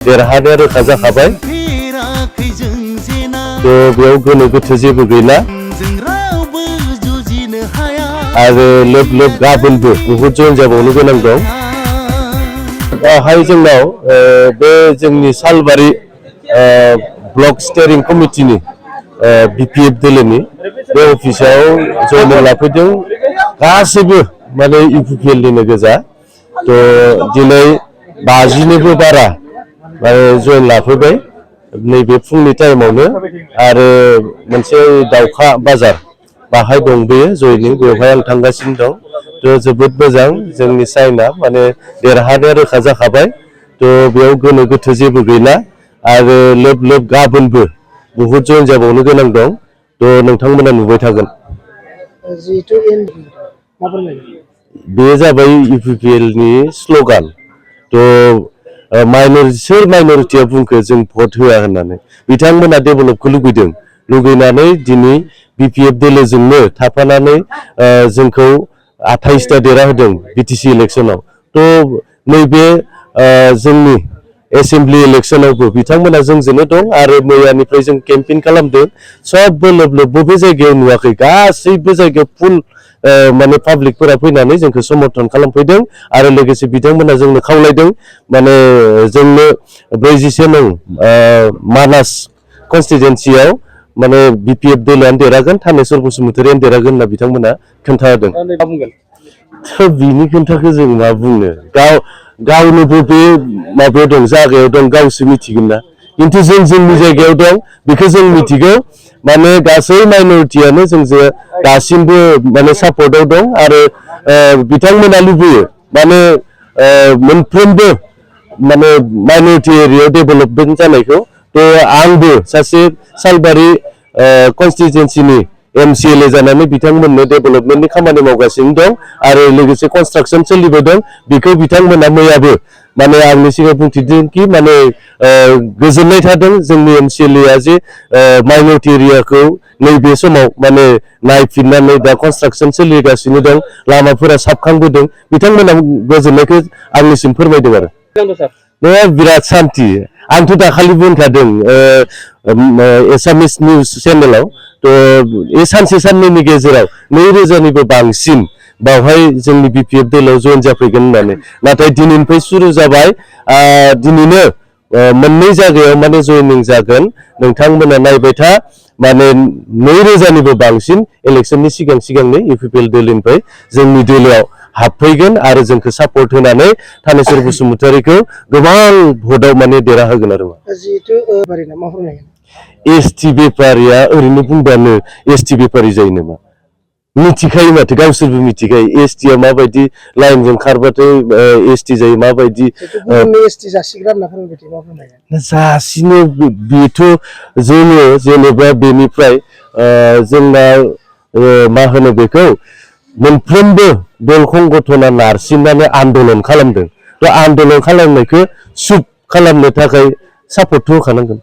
देरहानाया रोखा जाखाबाय बेयाव गोनो गोथो जेबो गैला आरो लोब लोब गाबोनबो बहुद जइन जाबावनो गोनां दं। बेवहाय जोंनाव बे जोंनि सालबारि ब्लक स्टेरिं कमिटिनि बिपिएफ दोलोनि बे अफिसाव जइन लाफैदों गासैबो माने इउपिपिएलनिनो गोजा। दिनै 50निबो बारा जइन लाफैबाय नैबे फुंनि टाइमावनो आरो मोनसे दाउखा बाजार बाहाय दं बेयो जयनिं बेवहाय आं थांगासिनो दं। जोबोद मोजां जोंनि साइना माने देरहानाया रोखा जाखाबाय। बेयाव गोनो गोथो जेबो गैला आरो लोब लोब गाबोनबो बहुद जइन जाबावनो गोनां दं। नोंथांमोना नुबाय थागोन। बे जाबाय इउपिपिएलनि स्ल'गान। सोर माइनरिटिया बुंखो जों भट होआ होननानै बिथांमोना डेभेलपखौ लुगैनानै दिनै बिपिएफ दोलोजोंनो थाफानानै जोंखौ 28टा देरहाहोदों बिटिसि इलेक्सनाव। नैबे जोंनि एसेम्बलि इलेक्सनावबो बिथांमोना जोंजोंनो दं आरो मैयानिफ्राय जों केम्पेइन खालामदों। सबबो लोब लोब बबे जायगायाव नुवाखै गासैबो जायगायाव फुल माने पाब्लिकफोरा फैनानै जोंखौ समर्थन खालामफैदों आरो लोगोसे बिथांमोना जोंनो खावलायदों माने जोंनो 44 नं मानास कन्स्टिटुएन्सियाव माने बिपिएफ दोलोआनो देरहागोन थानेश्वर बसुमतारियानो देरहागोन होनना बिथांमोना खोन्थादों। बिनि खोन्थाखौ जों मा बुंनो गावनोबो बे माबायाव दं जायगायाव दं गावसो मिथिगोन ना। खिन्थु जों जोंनि जायगायाव दं बेखौ जों मिथिगौ माने गासै माइनरिटियानो जोंजों दासिमबो माने सापर्टआव दं आरो बिथांमोना लुबैयो माने मोनफ्रोमबो माने माइनरिटि एरियायाव डेभेलपमेन्ट जानायखौ। आंबो सासे सालबारि कन्स्टिटुएन्सिनि एमसिएलए जानानै बिथांमोननो डेभेलपमेन्टनि खामानि मावगासिनो दं आरो लोगोसे कनस्ट्राक्सन सोलिबाय दं। बेखौ बिथांमोना मैयाबो माने आंनि सिगाङाव बुंथिदों कि माने गोजोननाय थादों जोंनि एमसिएलएआ जे माइनरिटि एरियाखौ नैबे समाव माने नायफिननानै दा कनस्ट्राक्सन सोलिगासिनो दं लामाफोरा साबखांबोदों बिथांमोना गोजोननायखौ आंनिसिम फोरमायदों आरो बिराद सान्थि। आंथ' दाखालि बुंखादों एसामिस निउस चेनेलाव बे सानसे साननैनि गेजेराव 2000निबो बांसिन बावहाय जोंनि बिपिएफ दोलोआव जइन जाफैगोन होननानै। नाथाय दिनैनिफ्राय सुरु जाबाय दिनैनो मोननै जायगायाव माने जइनिं जागोन। नोंथांमोना नायबाय था माने 2000निबो बांसिन इलेक्सननि सिगांनो इउपिपिएल दोलोनिफ्राय जोंनि दोलोआव हाबफैगोन आरो जोंखौ सापर्ट होनानै थानेश्वर बसुमतारिखौ गोबां भटआव माने देरहाहोगोन आरो। एसटि बेपारिया ओरैनो बुंबानो एसटि बेपारि जायो नामा? मिथिखायो माथो गावसोरबो मिथिखायो एसटिया माबायदि लाइनजों खारबाथाय एसटि जायो माबायदि जासिनो बेथ' जोङो जेनेबा बेनिफ्राय जोंना मा होनो बेखौ मोनफ्रोमबो दल संगठना नारसिननानै आन्दलन खालामदों। आन्दलन खालामनायखौ सुख खालामनो थाखाय सापर्ट होखानांगोन।